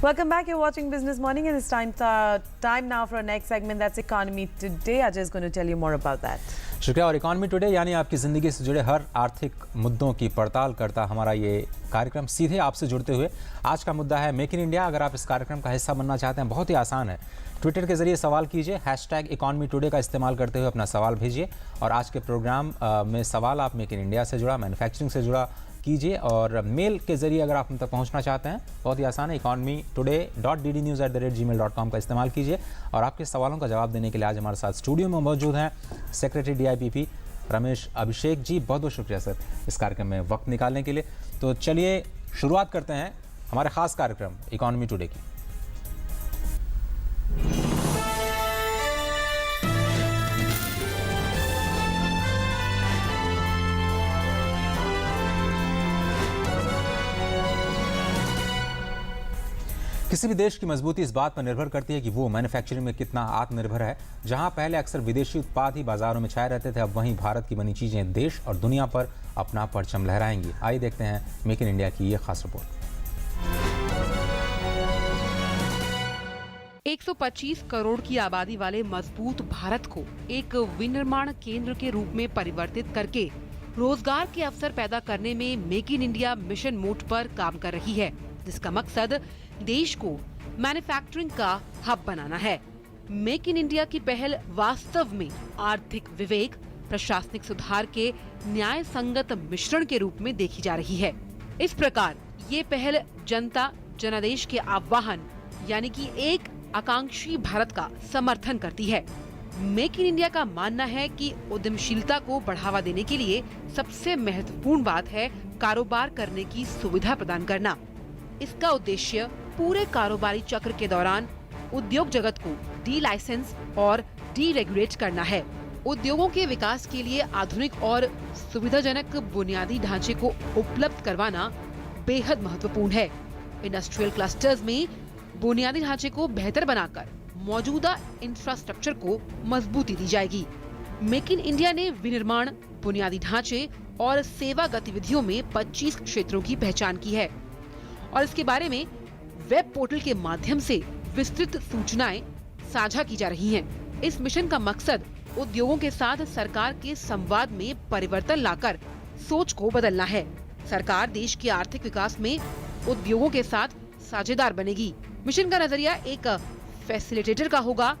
Welcome back. You're watching Business Morning, and it's time now for our next segment. That's Economy Today. Ajay is going to tell you more about that. शुक्रिया। और economy today यानी आपकी ज़िंदगी से जुड़े हर आर्थिक मुद्दों की पड़ताल करता हमारा ये कार्यक्रम सीधे आपसे जुड़ते हुए आज का मुद्दा है मेक इन इंडिया। अगर आप इस कार्यक्रम का हिस्सा बनना चाहते हैं, बहुत ही आसान है। ट्विटर के जरिए सवाल कीजिए, #economy today का इस्तेमाल करते हुए अपना सवाल भेजिए और आज के प्रोग्राम में सवाल आप मेक इन इंडिया से जुड़ा, मैन्युफैक्चरिंग से जुड़ा कीजिए। और मेल के जरिए अगर आप हम तक पहुंचना चाहते हैं, बहुत ही आसान है। economytoday.ddnews@gmail.com का इस्तेमाल कीजिए। और आपके सवालों का जवाब देने के लिए आज हमारे साथ स्टूडियो में मौजूद हैं सेक्रेटरी DIPP रमेश अभिषेक जी। बहुत बहुत शुक्रिया सर इस कार्यक्रम में वक्त निकालने के लिए। तो चलिए शुरुआत करते हैं हमारे खास कार्यक्रम इकॉनमी टुडे की। किसी भी देश की मजबूती इस बात पर निर्भर करती है कि वो मैन्युफैक्चरिंग में कितना आत्मनिर्भर है। जहां पहले अक्सर विदेशी उत्पाद ही बाजारों में छाए रहते थे, अब वहीं भारत की बनी चीजें देश और दुनिया पर अपना परचम लहराएंगी। आइए देखते हैं मेक इन इंडिया की ये खास रिपोर्ट। 125 करोड़ की आबादी वाले मजबूत भारत को एक विनिर्माण केंद्र के रूप में परिवर्तित करके रोजगार के अवसर पैदा करने में make in India mission mode पर काम कर रही है, जिसका मकसद देश को मैन्युफैक्चरिंग का हब बनाना है। मेक इन इंडिया की पहल वास्तव में आर्थिक विवेक, प्रशासनिक सुधार के न्याय संगत मिश्रण के रूप में देखी जा रही है। इस प्रकार ये पहल जनता जनादेश के आह्वान यानी कि एक आकांक्षी भारत का समर्थन करती है। मेक इन इंडिया का मानना है कि उद्यमशीलता को बढ़ावा देने के लिए सबसे महत्वपूर्ण बात है कारोबार करने की सुविधा प्रदान करना। इसका उद्देश्य पूरे कारोबारी चक्र के दौरान उद्योग जगत को डी लाइसेंस और डी रेगुलेट करना है। उद्योगों के विकास के लिए आधुनिक और सुविधाजनक बुनियादी ढांचे को उपलब्ध करवाना बेहद महत्वपूर्ण है। इंडस्ट्रियल क्लस्टर्स में बुनियादी ढांचे को बेहतर बनाकर मौजूदा इंफ्रास्ट्रक्चर को मजबूती दी जाएगी। मेक इन इंडिया ने विनिर्माण, बुनियादी ढांचे और सेवा गतिविधियों में 25 क्षेत्रों की पहचान की है और इसके बारे में वेब पोर्टल के माध्यम से विस्तृत सूचनाएं साझा की जा रही हैं। इस मिशन का मकसद उद्योगों के साथ सरकार के संवाद में परिवर्तन लाकर सोच को बदलना है। सरकार देश के आर्थिक विकास में उद्योगों के साथ साझेदार बनेगी। मिशन का नजरिया एक फैसिलिटेटर का होगा,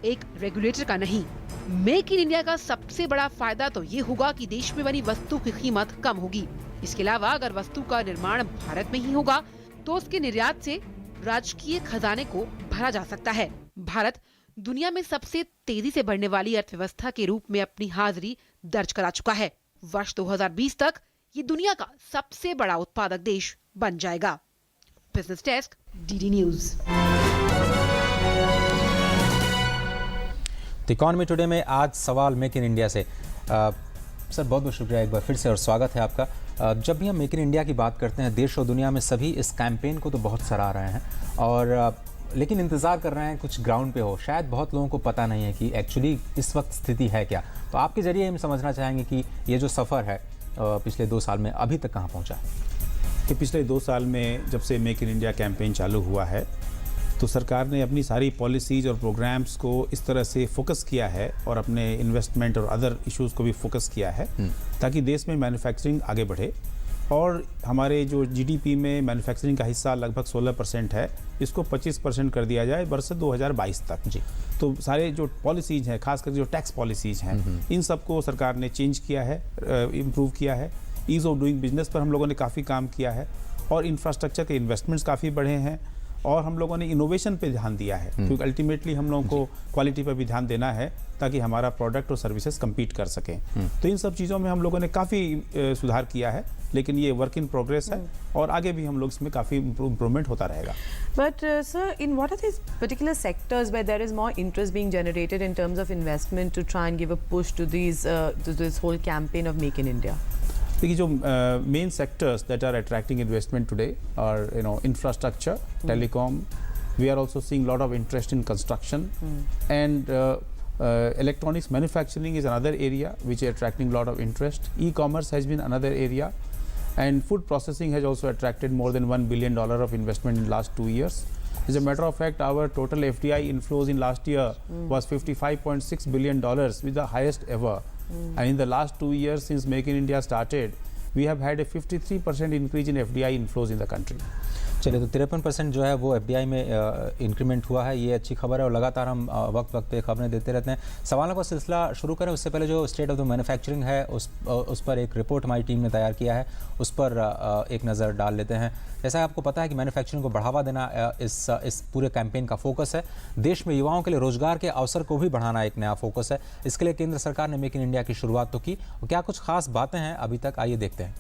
एक रेगुलेटर का नहीं। मेक इन इंडिया का सबसे बड़ा फायदा तो ये होगा कि देश में बनी वस्तु की कीमत कम होगी। इसके अलावा अगर वस्तु का निर्माण भारत में ही होगा तो उसके निर्यात से राजकीय खजाने को भरा जा सकता है। भारत दुनिया में सबसे तेजी से बढ़ने वाली अर्थव्यवस्था के रूप में अपनी हाजिरी दर्ज करा चुका है। वर्ष 2020 तक ये दुनिया का सबसे बड़ा उत्पादक देश बन जाएगा। Business desk, DD news. Economy today में आज सवाल मेक इन इंडिया से। सर बहुत बहुत शुक्रिया एक बार फिर से और स्वागत है आपका। जब भी हम मेक इन इंडिया की बात करते हैं, देश और दुनिया में सभी इस कैंपेन को तो बहुत सराह रहे हैं और लेकिन इंतज़ार कर रहे हैं कुछ ग्राउंड पे हो। शायद बहुत लोगों को पता नहीं है कि एक्चुअली इस वक्त स्थिति है क्या। तो आपके ज़रिए हम समझना चाहेंगे कि ये जो सफ़र है पिछले 2 साल में अभी तक कहाँ पहुँचा है। कि पिछले 2 साल में जब से मेक इन इंडिया कैंपेन चालू हुआ है तो सरकार ने अपनी सारी पॉलिसीज़ और प्रोग्राम्स को इस तरह से फोकस किया है और अपने इन्वेस्टमेंट और अदर इश्यूज़ को भी फोकस किया है ताकि देश में मैन्युफैक्चरिंग आगे बढ़े। और हमारे जो GDP में मैन्युफैक्चरिंग का हिस्सा लगभग 16% है, इसको 25% कर दिया जाए वर्ष 2022 तक। जी, तो सारे जो पॉलिसीज़ हैं, खासकर जो टैक्स पॉलिसीज़ हैं, इन सबको सरकार ने चेंज किया है, इम्प्रूव किया है। ईज़ ऑफ डूइंग बिजनेस पर हम लोगों ने काफ़ी काम किया है और इंफ्रास्ट्रक्चर के इन्वेस्टमेंट्स काफ़ी बढ़े हैं और हम लोगों ने इनोवेशन पे ध्यान दिया है क्योंकि अल्टीमेटली हम लोगों को क्वालिटी पर भी ध्यान देना है ताकि हमारा प्रोडक्ट और सर्विसेज compete कर सकें। तो इन सब चीज़ों में हम लोगों ने काफ़ी सुधार किया है, लेकिन ये वर्क इन प्रोग्रेस है और आगे भी हम लोग इसमें काफ़ी इम्प्रूवमेंट होता रहेगा। But sir, in what are these particular sectors where there is more interest being generated in terms of investment to try and give a push to this whole campaign of Make in India? देखिए जो main sectors that are attracting investment today are infrastructure, telecom. We are also seeing a lot of interest in construction and electronics manufacturing is another area which is attracting a lot of interest. E-commerce has been another area and food processing has also attracted more than $1 billion of investment in the last 2 years. As a matter of fact, our total FDI inflows in last year was $55.6 billion, with the highest ever. And in the last 2 years since Make in India started, we have had a 53% increase in FDI inflows in the country. चलिए, तो 53% जो है वो FDI में increment हुआ है, ये अच्छी खबर है और लगातार हम वक्त वक्त पे खबरें देते रहते हैं। सवालों का सिलसिला शुरू करें उससे पहले जो स्टेट ऑफ द मैन्युफैक्चरिंग है उस पर एक रिपोर्ट हमारी टीम ने तैयार किया है, उस पर एक नज़र डाल लेते हैं। जैसा आपको पता है कि मैन्युफैक्चरिंग को बढ़ावा देना इस पूरे कैंपेन का फोकस है। देश में युवाओं के लिए रोजगार के अवसर को भी बढ़ाना एक नया फोकस है। इसके लिए केंद्र सरकार ने मेक इन इंडिया की शुरुआत तो की, और क्या कुछ खास बातें हैं अभी तक, आइए देखते हैं।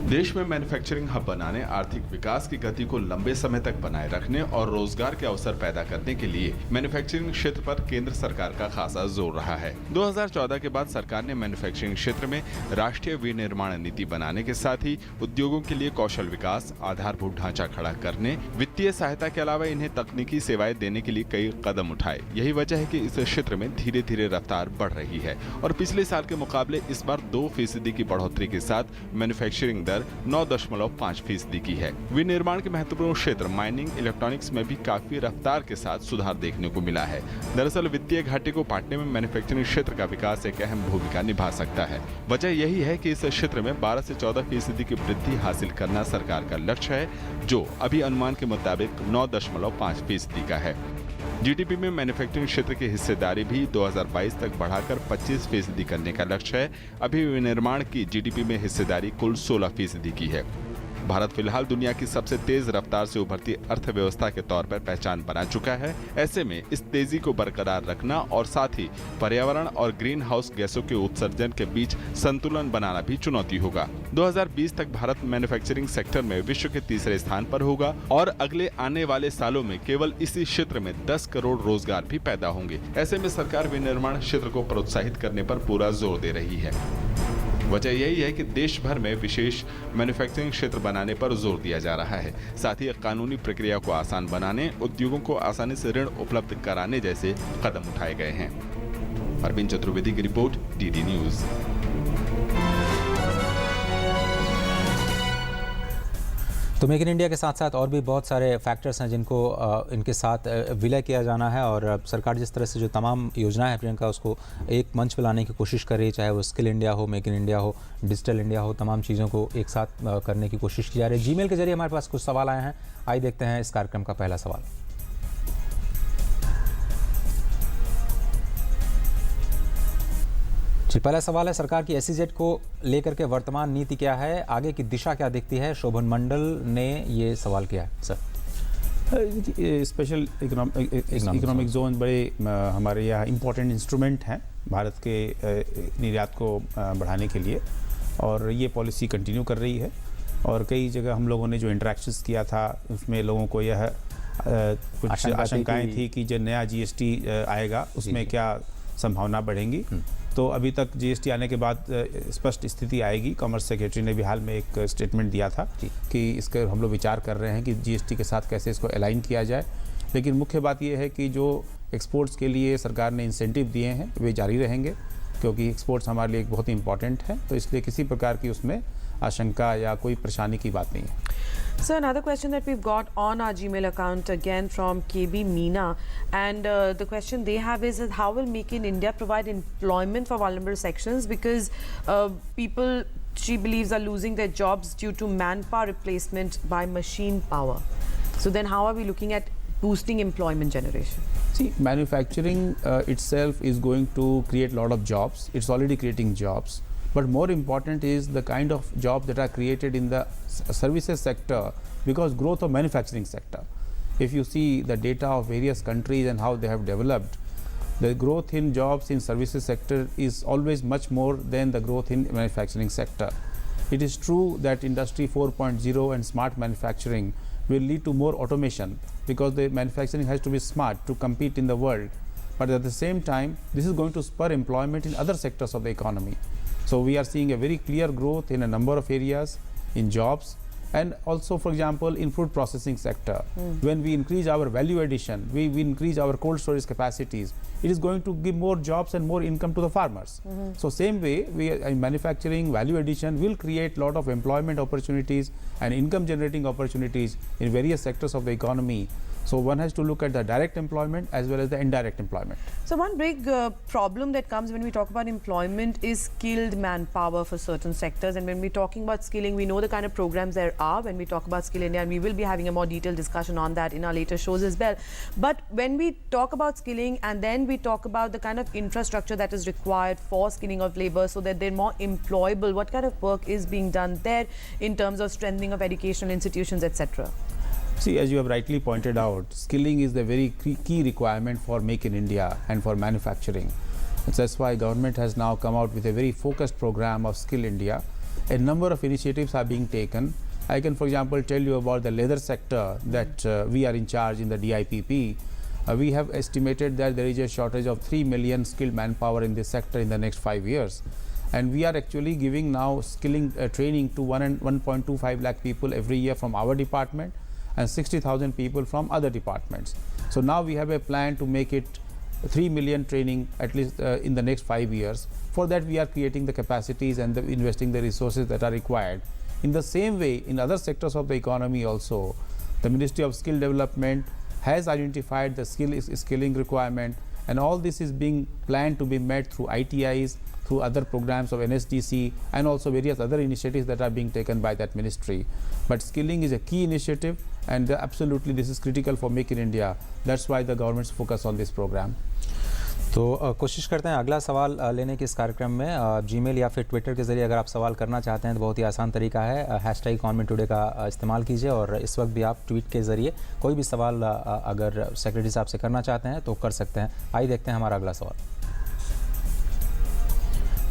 देश में मैन्युफैक्चरिंग हब बनाने, आर्थिक विकास की गति को लंबे समय तक बनाए रखने और रोजगार के अवसर पैदा करने के लिए मैन्युफैक्चरिंग क्षेत्र पर केंद्र सरकार का खासा जोर रहा है। 2014 के बाद सरकार ने मैन्युफैक्चरिंग क्षेत्र में राष्ट्रीय विनिर्माण नीति बनाने के साथ ही उद्योगों के लिए कौशल विकास, आधारभूत ढांचा खड़ा करने, वित्तीय सहायता के अलावा इन्हें तकनीकी सेवाएं देने के लिए कई कदम उठाए। यही वजह है कि इस क्षेत्र में धीरे धीरे रफ्तार बढ़ रही है और पिछले साल के मुकाबले इस बार 2% की बढ़ोतरी के साथ मैन्युफैक्चरिंग दर 9.5% की है। विनिर्माण के महत्वपूर्ण क्षेत्र माइनिंग, इलेक्ट्रॉनिक्स में भी काफी रफ्तार के साथ सुधार देखने को मिला है। दरअसल वित्तीय घाटे को पाटने में मैन्युफैक्चरिंग क्षेत्र का विकास एक अहम भूमिका निभा सकता है। वजह यही है कि इस क्षेत्र में 12 से 14% की वृद्धि हासिल करना सरकार का लक्ष्य है, जो अभी अनुमान के मुताबिक 9.5% का है। जीडीपी में मैन्युफैक्चरिंग क्षेत्र की हिस्सेदारी भी 2022 तक बढ़ाकर 25% करने का लक्ष्य है। अभी विनिर्माण की जीडीपी में हिस्सेदारी कुल 16% की है। भारत फिलहाल दुनिया की सबसे तेज रफ्तार से उभरती अर्थव्यवस्था के तौर पर पहचान बना चुका है। ऐसे में इस तेजी को बरकरार रखना और साथ ही पर्यावरण और ग्रीन हाउस गैसों के उत्सर्जन के बीच संतुलन बनाना भी चुनौती होगा। 2020 तक भारत मैन्युफैक्चरिंग सेक्टर में विश्व के तीसरे स्थान पर होगा और अगले आने वाले सालों में केवल इसी क्षेत्र में 10 करोड़ रोजगार भी पैदा होंगे। ऐसे में सरकार विनिर्माण क्षेत्र को प्रोत्साहित करने पर पूरा जोर दे रही है। वजह यही है कि देश भर में विशेष मैन्युफैक्चरिंग क्षेत्र बनाने पर जोर दिया जा रहा है। साथ ही कानूनी प्रक्रिया को आसान बनाने, उद्योगों को आसानी से ऋण उपलब्ध कराने जैसे कदम उठाए गए हैं। अरविंद चतुर्वेदी की रिपोर्ट, डीडी न्यूज। तो मेक इन इंडिया के साथ साथ और भी बहुत सारे फैक्टर्स हैं जिनको इनके साथ विलय किया जाना है, और सरकार जिस तरह से जो तमाम योजनाएं हैं प्रियंका उसको एक मंच पे लाने की कोशिश कर रही है, चाहे वो स्किल इंडिया हो, मेक इन इंडिया हो, डिजिटल इंडिया हो, तमाम चीज़ों को एक साथ करने की कोशिश की जा रही है। जीमेल के जरिए हमारे पास कुछ सवाल आए हैं, आइए देखते हैं इस कार्यक्रम का पहला सवाल। जी, पहला सवाल है, सरकार की एसईजेड को लेकर के वर्तमान नीति क्या है, आगे की दिशा क्या दिखती है? शोभन मंडल ने ये सवाल किया है सर। स्पेशल इकोनॉमिक जोन बड़े हमारे यहाँ इम्पोर्टेंट इंस्ट्रूमेंट हैं भारत के निर्यात को बढ़ाने के लिए, और ये पॉलिसी कंटिन्यू कर रही है। और कई जगह हम लोगों ने जो इंटरेक्शंस किया था उसमें लोगों को यह कुछ आशंकाएं थी कि जो नया जीएसटी आएगा उसमें क्या संभावना बढ़ेंगी। तो अभी तक जीएसटी आने के बाद स्पष्ट स्थिति आएगी। कॉमर्स सेक्रेटरी ने भी हाल में एक स्टेटमेंट दिया था कि इसके हम लोग विचार कर रहे हैं कि जीएसटी के साथ कैसे इसको अलाइन किया जाए। लेकिन मुख्य बात यह है कि जो एक्सपोर्ट्स के लिए सरकार ने इंसेंटिव दिए हैं वे जारी रहेंगे, क्योंकि एक्सपोर्ट्स हमारे लिए एक बहुत ही इंपॉर्टेंट है। तो इसलिए किसी प्रकार की उसमें आशंका या कोई परेशानी की बात नहीं है। So another question that we've got on our Gmail account again from KB Meena, and the question they have is how will Make in India provide employment for vulnerable sections, because people, she believes, are losing their jobs due to manpower replacement by machine power. So then how are we looking at boosting employment generation? See, manufacturing itself is going to create a lot of jobs. It's already creating jobs. But more important is the kind of jobs that are created in the services sector, because growth of manufacturing sector. If you see the data of various countries and how they have developed, the growth in jobs in services sector is always much more than the growth in manufacturing sector. It is true that Industry 4.0 and smart manufacturing will lead to more automation, because the manufacturing has to be smart to compete in the world. But at the same time, this is going to spur employment in other sectors of the economy. So we are seeing a very clear growth in a number of areas, in jobs, And also, for example, in food processing sector, when we increase our value addition, we increase our cold storage capacities, it is going to give more jobs and more income to the farmers. So same way, we in manufacturing value addition will create lot of employment opportunities and income generating opportunities in various sectors of the economy. So one has to look at the direct employment as well as the indirect employment. So one big problem that comes when we talk about employment is skilled manpower for certain sectors. And when we're talking about skilling, we know the kind of programs there are when we talk about Skill India, and we will be having a more detailed discussion on that in our later shows as well. But when we talk about skilling and then we talk about the kind of infrastructure that is required for skilling of labor so that they're more employable, what kind of work is being done there in terms of strengthening of educational institutions, etc.? See, as you have rightly pointed out, skilling is the very key requirement for Make in India and for manufacturing. And that's why government has now come out with a very focused program of Skill India. A number of initiatives are being taken. I can, for example, tell you about the leather sector that we are in charge in the DIPP. We have estimated that there is a shortage of 3 million skilled manpower in this sector in the next 5 years. And we are actually giving now skilling training to 1.25 lakh people every year from our department, and 60,000 people from other departments. So now we have a plan to make it 3 million training at least in the next 5 years. For that, we are creating the capacities and investing the resources that are required. In the same way, in other sectors of the economy also, the Ministry of Skill Development has identified the skilling requirement, and all this is being planned to be met through ITIs, through other programs of NSDC, and also various other initiatives that are being taken by that ministry. But skilling is a key initiative, and absolutely this is critical for Make in India. That's why the government's focus on this program. तो कोशिश करते हैं अगला सवाल लेने के इस कार्यक्रम में जीमेल या फिर ट्विटर के ज़रिए अगर आप सवाल करना चाहते हैं तो बहुत ही आसान तरीका है, हैशटैग इकोनॉमी टुडे का इस्तेमाल कीजिए और इस वक्त भी आप ट्वीट के ज़रिए कोई भी सवाल अगर सेक्रेटरी साहब से करना चाहते हैं तो कर सकते हैं। आइए देखते हैं हमारा अगला सवाल।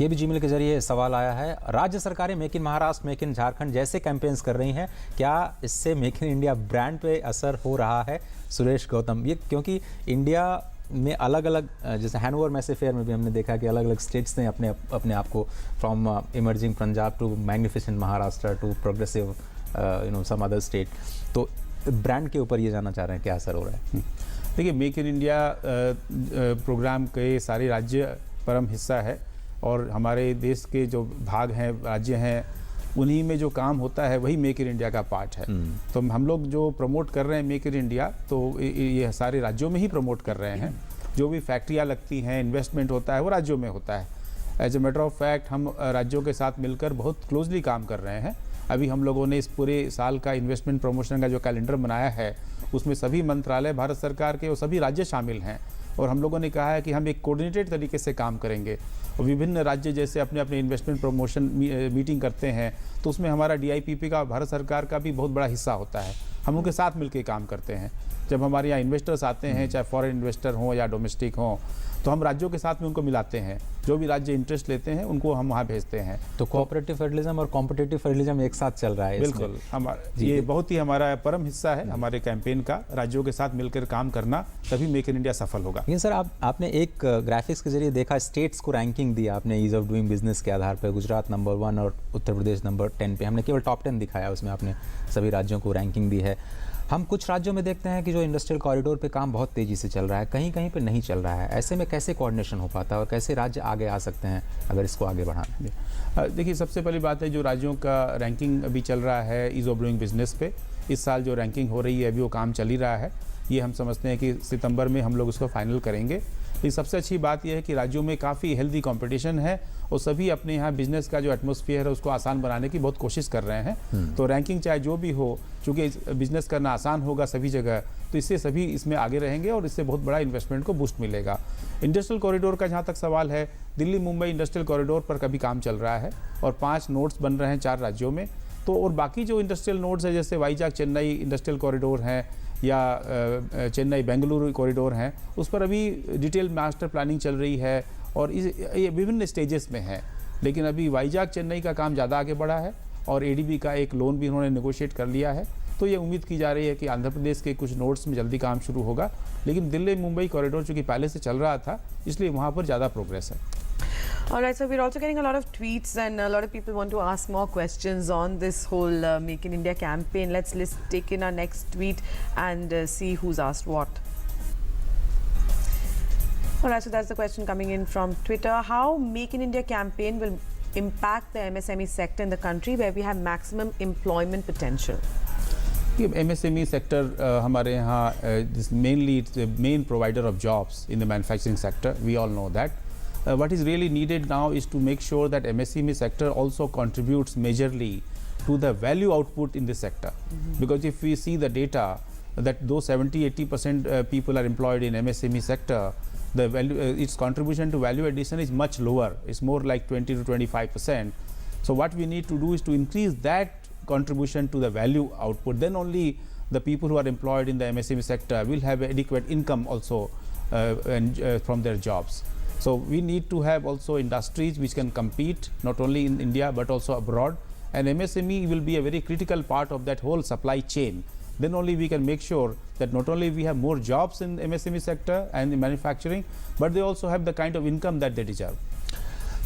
ये भी जीमेल के जरिए सवाल आया है, राज्य सरकारें make in Maharashtra, make in Jharkhand जैसे कैंपेन्स कर रही हैं, क्या इससे मेक इन इंडिया ब्रांड पे असर हो रहा है? सुरेश गौतम, ये क्योंकि इंडिया में अलग अलग, जैसे हैनोवर मैसे फेयर में भी हमने देखा कि अलग अलग स्टेट्स ने अपने आप को from emerging Punjab to magnificent Maharashtra to progressive some other state, तो ब्रांड के ऊपर ये जानना चाह रहे हैं क्या असर हो रहा है? देखिए, मेक इन इंडिया प्रोग्राम के सारे राज्य परम हिस्सा है और हमारे देश के जो भाग हैं, राज्य हैं, उन्हीं में जो काम होता है वही मेक इन इंडिया का पार्ट है। तो हम लोग जो प्रमोट कर रहे हैं मेक इन इंडिया, तो ये सारे राज्यों में ही प्रमोट कर रहे हैं। जो भी फैक्ट्रियाँ लगती हैं, इन्वेस्टमेंट होता है, वो राज्यों में होता है। As a matter of fact हम राज्यों के साथ मिलकर बहुत क्लोजली काम कर रहे हैं। अभी हम लोगों ने इस पूरे साल का इन्वेस्टमेंट प्रमोशन का जो कैलेंडर बनाया है, उसमें सभी मंत्रालय भारत सरकार के और सभी राज्य शामिल हैं और हम लोगों ने कहा है कि हम एक कोऑर्डिनेटेड तरीके से काम करेंगे और विभिन्न राज्य जैसे अपने अपने इन्वेस्टमेंट प्रमोशन मीटिंग करते हैं, तो उसमें हमारा DIPP का, भारत सरकार का भी बहुत बड़ा हिस्सा होता है। हम उनके साथ मिलकर काम करते हैं। जब हमारे यहाँ इन्वेस्टर्स आते हैं, चाहे फॉरेन इन्वेस्टर हों या डोमेस्टिक हों, तो हम राज्यों के साथ में उनको मिलाते हैं। जो भी राज्य इंटरेस्ट लेते हैं उनको हम वहाँ भेजते हैं। तो कोऑपरेटिव फेडरलिज्म और कॉम्पिटिटिव फेडरलिज्म एक साथ चल रहा है। बिल्कुल, ये बहुत ही हमारा परम हिस्सा है हमारे कैंपेन का, राज्यों के साथ मिलकर काम करना, तभी मेक इन इंडिया सफल होगा। लेकिन सर, आपने एक ग्राफिक्स के जरिए देखा, स्टेट्स को रैंकिंग दिया आपने ईज ऑफ डूइंग बिजनेस के आधार पर, गुजरात नंबर 1 और उत्तर प्रदेश नंबर 10 पे। हमने केवल टॉप 10 दिखाया, उसमें आपने सभी राज्यों को रैंकिंग दी है। हम कुछ राज्यों में देखते हैं कि जो इंडस्ट्रियल कॉरिडोर पे काम बहुत तेज़ी से चल रहा है, कहीं कहीं पे नहीं चल रहा है। ऐसे में कैसे कोऑर्डिनेशन हो पाता है और कैसे राज्य आगे आ सकते हैं अगर इसको आगे बढ़ाना? देखिए, सबसे पहली बात है, जो राज्यों का रैंकिंग अभी चल रहा है ईज ऑफ डूइंग बिजनेस पे, इस साल जो रैंकिंग हो रही है अभी वो काम चल ही रहा है। ये हम समझते हैं कि सितंबर में हम लोग उसको फाइनल करेंगे। लेकिन सबसे अच्छी बात यह है कि राज्यों में काफ़ी हेल्दी कंपटीशन है और सभी अपने यहाँ बिजनेस का जो एटमॉस्फेयर है उसको आसान बनाने की बहुत कोशिश कर रहे हैं। तो रैंकिंग चाहे जो भी हो, चूँकि बिजनेस करना आसान होगा सभी जगह, तो इससे सभी इसमें आगे रहेंगे और इससे बहुत बड़ा इन्वेस्टमेंट को बूस्ट मिलेगा। इंडस्ट्रियल कॉरिडोर का जहाँ तक सवाल है, दिल्ली मुंबई इंडस्ट्रियल कॉरिडोर पर कभी काम चल रहा है और 5 नोड्स बन रहे हैं 4 राज्यों में। तो और बाकी जो इंडस्ट्रियल नोड्स है, जैसे वाइजाग चेन्नई इंडस्ट्रियल कॉरिडोर हैं या चेन्नई बेंगलुरु कॉरिडोर हैं, उस पर अभी डिटेल मास्टर प्लानिंग चल रही है और ये विभिन्न स्टेजेस में है। लेकिन अभी वाइजाग चेन्नई का काम ज़्यादा आगे बढ़ा है और ADB का एक लोन भी उन्होंने नेगोशिएट कर लिया है। तो ये उम्मीद की जा रही है कि आंध्र प्रदेश के कुछ नोड्स में जल्दी काम शुरू होगा। लेकिन दिल्ली मुंबई कॉरिडोर चूँकि पहले से चल रहा था, इसलिए वहाँ पर ज़्यादा प्रोग्रेस है। All right, so we're also getting a lot of tweets and a lot of people want to ask more questions on this whole Make in India campaign. Let's take in our next tweet and see who's asked what. All right, so that's the question coming in from Twitter. How Make in India campaign will impact the MSME sector in the country where we have maximum employment potential? MSME sector हमारे यहाँ mainly the main provider of jobs in the manufacturing sector. We all know that. What is really needed now is to make sure that MSME sector also contributes majorly to the value output in this sector. Because if we see the data that those 70-80% people are employed in MSME sector, the value, its contribution to value addition is much lower. It's more like 20 to 25%. So what we need to do is to increase that contribution to the value output. Then only the people who are employed in the MSME sector will have adequate income also from their jobs. So we need to have also industries which can compete not only in India but also abroad, and MSME will be a very critical part of that whole supply chain. Then only we can make sure that not only we have more jobs in the MSME sector and in manufacturing, but they also have the kind of income that they deserve.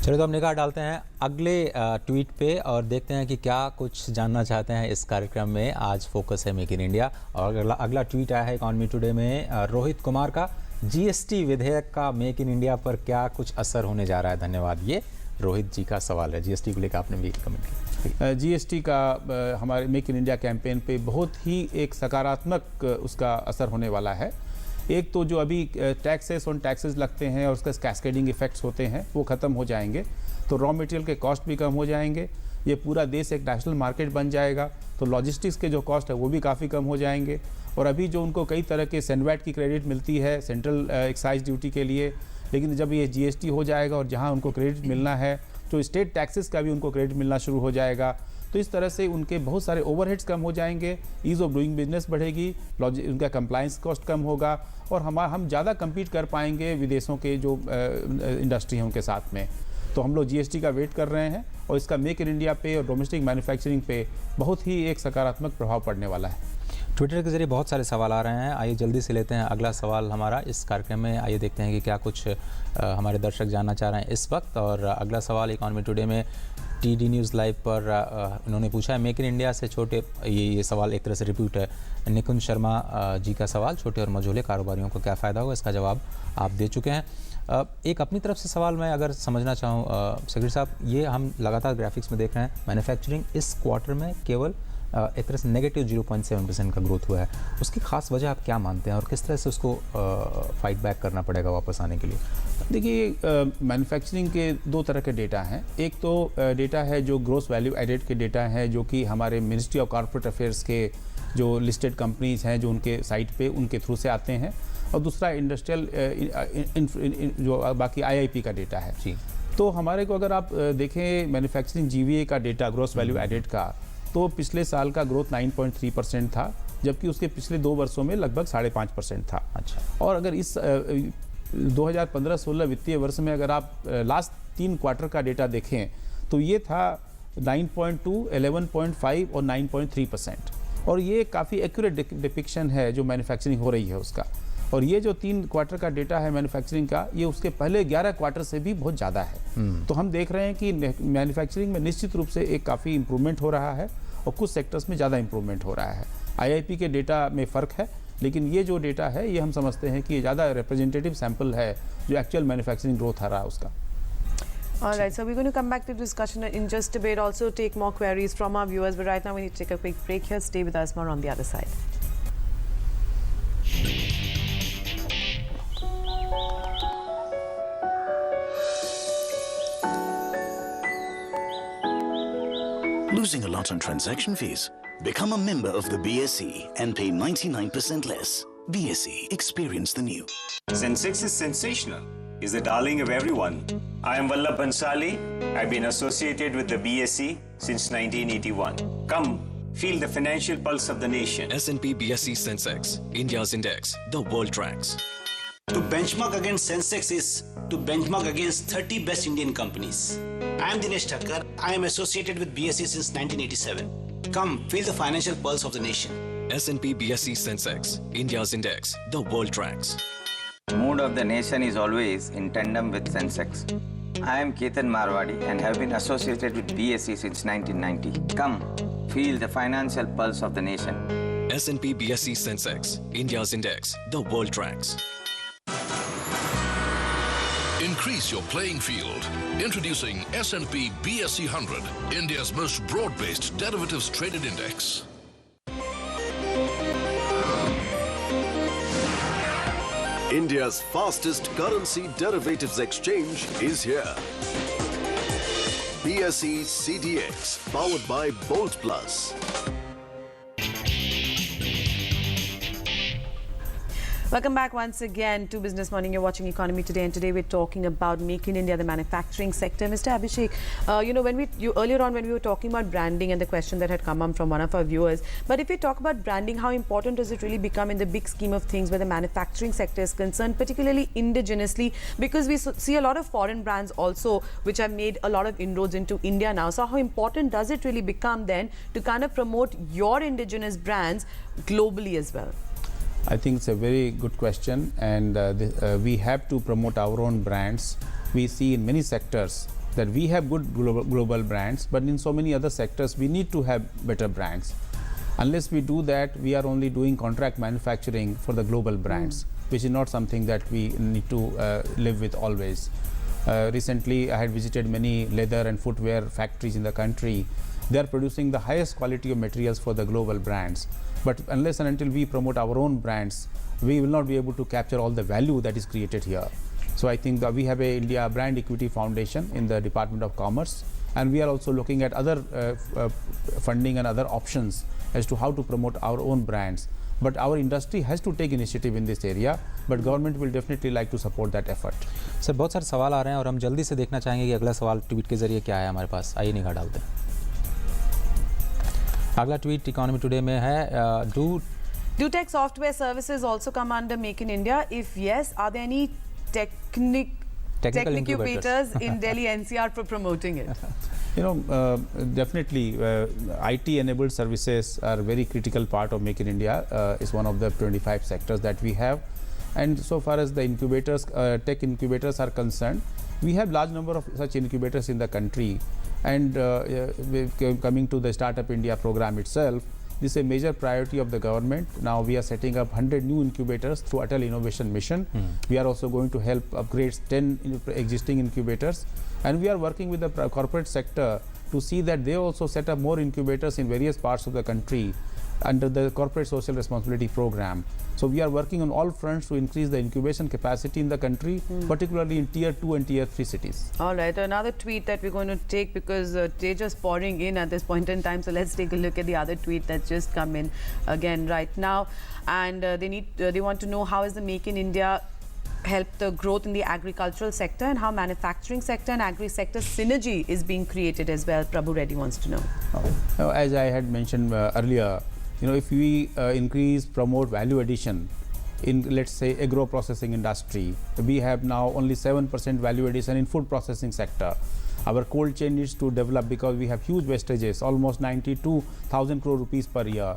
चलिए तो हम निगाह डालते हैं अगले tweet पे और देखते हैं कि क्या कुछ जानना चाहते हैं इस कार्यक्रम में। आज फोकस है मेक इन इंडिया और अगला ट्वीट आया है इकोनॉमी टुडे में रोहित कुमार का। जीएसटी विधेयक का मेक इन इंडिया पर क्या कुछ असर होने जा रहा है? धन्यवाद। ये रोहित जी का सवाल है। जीएसटी को लेकर आपने भी कमेंट किया। जीएसटी का हमारे मेक इन इंडिया कैंपेन पे बहुत ही एक सकारात्मक उसका असर होने वाला है। एक तो जो अभी टैक्सेस ऑन टैक्सेस लगते हैं और उसका कैस्केडिंग इफेक्ट्स होते हैं वो ख़त्म हो जाएंगे, तो रॉ मटेरियल के कॉस्ट भी कम हो जाएंगे। ये पूरा देश एक नेशनल मार्केट बन जाएगा, तो लॉजिस्टिक्स के जो कॉस्ट है वो भी काफ़ी कम हो जाएंगे। और अभी जो उनको कई तरह के सेनवैट की क्रेडिट मिलती है सेंट्रल एक्साइज ड्यूटी के लिए, लेकिन जब ये जीएसटी हो जाएगा और जहाँ उनको क्रेडिट मिलना है तो स्टेट टैक्सेस का भी उनको क्रेडिट मिलना शुरू हो जाएगा। तो इस तरह से उनके बहुत सारे ओवरहेड्स कम हो जाएंगे, ईज़ ऑफ डूइंग बिजनेस बढ़ेगी, उनका कंप्लायंस कॉस्ट कम होगा और हम ज़्यादा compete कर पाएंगे विदेशों के जो इंडस्ट्री हैं उनके साथ में। तो हम लोग जीएसटी का वेट कर रहे हैं और इसका मेक इन इंडिया पे और डोमेस्टिक मैन्युफैक्चरिंग पे बहुत ही एक सकारात्मक प्रभाव पड़ने वाला है। ट्विटर के जरिए बहुत सारे सवाल आ रहे हैं, आइए जल्दी से लेते हैं अगला सवाल हमारा इस कार्यक्रम में। आइए देखते हैं कि क्या कुछ हमारे दर्शक जानना चाह रहे हैं इस वक्त। और अगला सवाल इकोनॉमी टुडे में टीडी न्यूज़ लाइव पर उन्होंने पूछा है मेक इन इंडिया से छोटे, ये सवाल एक तरह से रिपीट है, निकुंज शर्मा जी का सवाल, छोटे और मझोले कारोबारियों को क्या फ़ायदा होगा? इसका जवाब आप दे चुके हैं। एक अपनी तरफ से सवाल मैं अगर समझना चाहूँ सेक्रेटरी साहब, ये हम लगातार ग्राफिक्स में देख रहे हैं मैन्युफैक्चरिंग इस क्वार्टर में केवल एक तरह से नेगेटिव 0.7% का ग्रोथ हुआ है। उसकी खास वजह आप क्या मानते हैं और किस तरह से उसको फाइट बैक करना पड़ेगा वापस आने के लिए? देखिए मैन्युफैक्चरिंग के दो तरह के डेटा हैं। एक तो डेटा है जो ग्रोस वैल्यू एडेड के डेटा है जो कि हमारे मिनिस्ट्री ऑफ कॉर्पोरेट अफेयर्स के जो लिस्टेड कंपनीज हैं जो उनके साइट पे उनके थ्रू से आते हैं, और दूसरा इंडस्ट्रियल जो बाकी आईआईपी का डेटा है। जी, तो हमारे को अगर आप देखें मैन्युफैक्चरिंग जीवीए का डेटा ग्रोस वैल्यू एडेड का, तो पिछले साल का ग्रोथ 9.3% था, जबकि उसके पिछले 2 वर्षों में लगभग 5.5% था। अच्छा, और अगर इस 2015-16 वित्तीय वर्ष में अगर आप लास्ट 3 क्वार्टर का डेटा देखें तो ये था 9.2, 11.5 और 9.3%। और ये काफ़ी एक्यूरेट डिपिक्शन है जो मैन्युफैक्चरिंग हो रही है उसका। और ये जो 3 क्वार्टर का डेटा है मैन्युफैक्चरिंग का, ये उसके पहले 11 क्वार्टर से भी बहुत ज़्यादा है। तो हम देख रहे हैं कि मैन्युफैक्चरिंग में निश्चित रूप से एक काफ़ी इंप्रूवमेंट हो रहा है और कुछ सेक्टर्स में ज़्यादा इंप्रूवमेंट हो रहा है। आईआईपी के डेटा में फ़र्क है, लेकिन ये जो डेटा है ये हम समझते हैं कि ये ज़्यादा रिप्रेजेंटेटिव सैंपल है जो एक्चुअल मैन्युफैक्चरिंग ग्रोथ आ रहा है उसका। All right, so we're going to come back to discussion in just a bit, also take more queries from our viewers, but right now we need to take a quick break here. Stay with us, more on the other side. Losing a lot on transaction fees? Become a member of the BSE and pay 99% less. BSE, experience the new. Sensex is sensational. Is the darling of everyone. I am Vallabh Bansali. I've been associated with the BSE since 1981. Come, feel the financial pulse of the nation. S&P BSE Sensex, India's index, the world tracks. To benchmark against Sensex is to benchmark against 30 best Indian companies. I am Dinesh Thakkar. I am associated with BSE since 1987. Come, feel the financial pulse of the nation. S&P BSE Sensex, India's index, the world tracks. Mood of the nation is always in tandem with Sensex. I am Ketan Marwadi and have been associated with BSE since 1990. Come, feel the financial pulse of the nation. S&P BSE Sensex, India's index, the world tracks. Increase your playing field. Introducing S&P BSE 100, India's most broad-based derivatives traded index. India's fastest currency derivatives exchange is here. BSE CDX, powered by Bolt Plus. Welcome back once again to Business Morning. You're watching Economy Today, and today we're talking about Make in India, the manufacturing sector. Mr. Abhishek, earlier on when we were talking about branding and the question that had come up from one of our viewers, but if we talk about branding, how important does it really become in the big scheme of things where the manufacturing sector is concerned, particularly indigenously, because we see a lot of foreign brands also which have made a lot of inroads into India now. So how important does it really become then to kind of promote your indigenous brands globally as well? I think it's a very good question, and we have to promote our own brands. We see in many sectors that we have good global brands, but in so many other sectors we need to have better brands. Unless we do that, we are only doing contract manufacturing for the global brands, which is not something that we need to live with always. Recently, I had visited many leather and footwear factories in the country. They are producing the highest quality of materials for the global brands. But unless and until we promote our own brands, we will not be able to capture all the value that is created here. So I think that we have a India Brand Equity Foundation in the Department of Commerce, and we are also looking at other funding and other options as to how to promote our own brands. But our industry has to take initiative in this area, but government will definitely like to support that effort. Sir बहुत सारे सवाल आ रहे हैं और हम जल्दी से देखना चाहेंगे कि अगला सवाल ट्वीट के जरिए क्या है हमारे पास. आइए निगाह डालते हैं. अगला ट्वीट इकोनॉमी टुडे में है. Do tech software services also come under Make in India? If yes, are there any technical incubators in Delhi NCR for promoting it? Definitely IT-enabled services are a very critical part of Make in India. It's one of the 25 sectors that we have. And so far as the incubators, tech incubators are concerned, we have large number of such incubators in the country. And coming to the Startup India program itself, this is a major priority of the government. Now we are setting up 100 new incubators through Atal Innovation Mission. We are also going to help upgrade 10 existing incubators. And we are working with the corporate sector to see that they also set up more incubators in various parts of the country under the Corporate Social Responsibility Program. So we are working on all fronts to increase the incubation capacity in the country, particularly in Tier 2 and Tier 3 cities. All right, another tweet that we're going to take, because they're just pouring in at this point in time. So let's take a look at the other tweet that's just come in again right now. And they want to know how is the Make in India help the growth in the agricultural sector, and how manufacturing sector and agri sector synergy is being created as well. Prabhu Reddy wants to know. As I had mentioned earlier, if we promote value addition in, let's say, agro processing industry, we have now only 7% value addition in food processing sector. Our cold chain needs to develop because we have huge wastages, almost 92,000 crore rupees per year.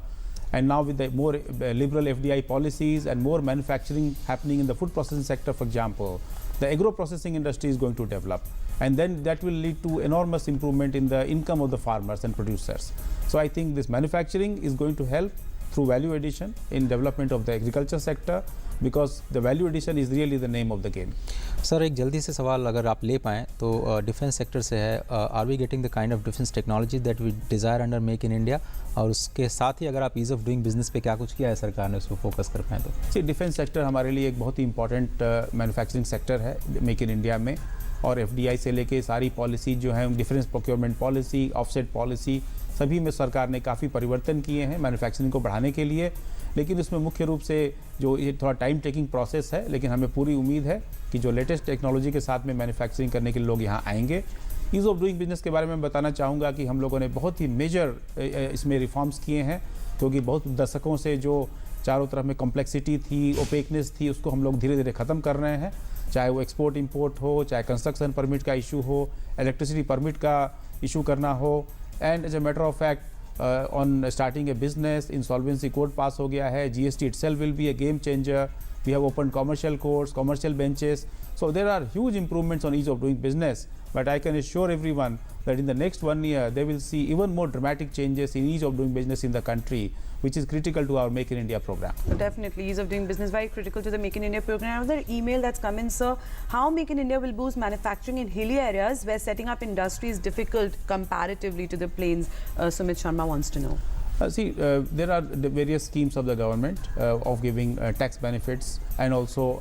And now with the more liberal FDI policies and more manufacturing happening in the food processing sector, for example, the agro processing industry is going to develop. And then that will lead to enormous improvement in the income of the farmers and producers. So I think this manufacturing is going to help through value addition in development of the agriculture sector, because the value addition is really the name of the game. Sir एक जल्दी से सवाल अगर आप ले पाएँ तो defence sector से है. Are we getting the kind of defence technology that we desire under make in India, और उसके साथ ही अगर आप ईज़ ऑफ डूइंग बिजनेस पे क्या कुछ किया है सरकार ने उस पर फोकस कर पाएँ तो? डिफेंस सेक्टर हमारे लिए एक बहुत ही इंपॉर्टेंट मैन्युफैक्चरिंग सेक्टर है मेक इन इंडिया में, और FDI से लेके सारी पॉलिसी जो है, difference procurement policy, offset policy, सभी में सरकार ने काफ़ी परिवर्तन किए हैं मैन्युफैक्चरिंग को बढ़ाने के लिए. लेकिन इसमें मुख्य रूप से जो ये थोड़ा टाइम टेकिंग प्रोसेस है, लेकिन हमें पूरी उम्मीद है कि जो लेटेस्ट टेक्नोलॉजी के साथ में मैन्युफैक्चरिंग करने के लिए लोग यहाँ आएंगे. ईज़ ऑफ डूइंग बिजनेस के बारे में बताना चाहूँगा कि हम लोगों ने बहुत ही मेजर इसमें रिफॉर्म्स किए हैं, क्योंकि बहुत दशकों से जो चारों तरफ में कॉम्प्लेक्सिटी थी, ओपेकनेस थी, उसको हम लोग धीरे धीरे ख़त्म कर रहे हैं. चाहे वो एक्सपोर्ट इंपोर्ट हो, चाहे कंस्ट्रक्शन परमिट का इशू हो, इलेक्ट्रिसिटी परमिट का इशू करना हो. And as a matter of fact, on starting a business, insolvency code pass हो गया है. GST itself will be a game changer. We have opened commercial courts, commercial benches. So there are huge improvements on ease of doing business. But I can assure everyone that in the next 1 year, they will see even more dramatic changes in ease of doing business in the country, which is critical to our Make in India program. Definitely, ease of doing business very critical to the Make in India program. Another email that's come in, sir. How Make in India will boost manufacturing in hilly areas where setting up industry is difficult comparatively to the plains? Sumit Sharma wants to know. There are the various schemes of the government of giving tax benefits and also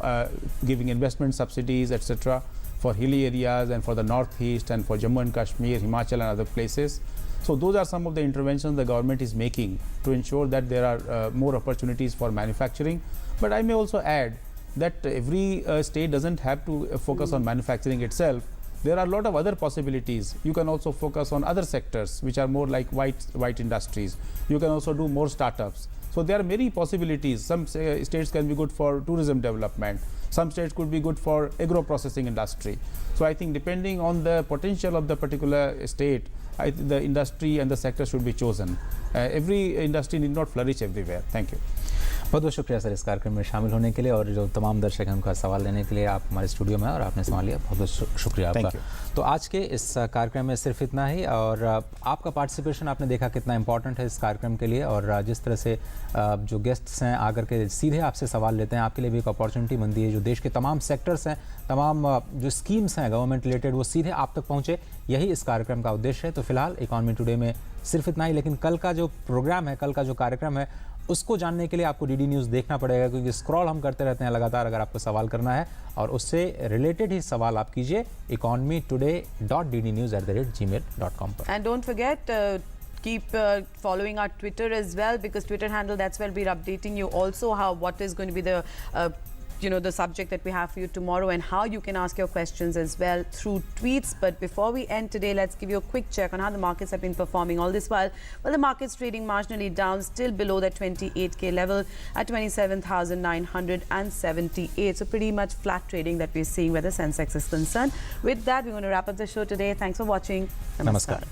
giving investment subsidies, etc., for hilly areas and for the northeast and for Jammu and Kashmir, Himachal and other places. So those are some of the interventions the government is making to ensure that there are more opportunities for manufacturing. But I may also add that every state doesn't have to focus on manufacturing itself. There are a lot of other possibilities. You can also focus on other sectors which are more like white industries. You can also do more startups. So there are many possibilities. Some states can be good for tourism development. Some states could be good for agro-processing industry. So I think depending on the potential of the particular state, the industry and the sector should be chosen. Every industry need not flourish everywhere. Thank you. बहुत बहुत शुक्रिया sir इस कार्यक्रम में शामिल होने के लिए और जो तमाम दर्शक हैं उनका सवाल लेने के लिए आप हमारे स्टूडियो में और आपने सवाल लिया, बहुत बहुत शुक्रिया आपका। तो आज के इस कार्यक्रम में सिर्फ इतना ही और आपका पार्टिसिपेशन आपने देखा कितना इंपॉर्टेंट है इस कार्यक्रम के लिए और जिस तरह से जो गेस्ट्स हैं आकर के सीधे आपसे सवाल लेते हैं, आपके लिए भी एक अपॉर्चुनिटी बनती है। जो देश के तमाम सेक्टर्स हैं, तमाम जो स्कीम्स हैं गवर्नमेंट रिलेटेड, वो सीधे आप तक पहुँचे, यही इस कार्यक्रम का उद्देश्य है। तो फिलहाल इकॉनमी टुडे में सिर्फ इतना ही, लेकिन कल का जो प्रोग्राम है, कल का जो कार्यक्रम है, उसको जानने के लिए आपको डीडी न्यूज़ देखना पड़ेगा, क्योंकि स्क्रॉल हम करते रहते हैं लगातार अगर आपको सवाल करना है और उससे रिलेटेड ही सवाल आप कीजिए economytoday.ddnews@gmail.com पर। And don't forget, keep following our Twitter as well, because Twitter handle, that's where we're updating you also how what is going to be the the subject that we have for you tomorrow and how you can ask your questions as well through tweets. But before we end today, let's give you a quick check on how the markets have been performing all this while. Well, the market's trading marginally down, still below that 28k level at 27,978. So pretty much flat trading that we're seeing where the Sensex is concerned. With that, we're going to wrap up the show today. Thanks for watching. Namaskar.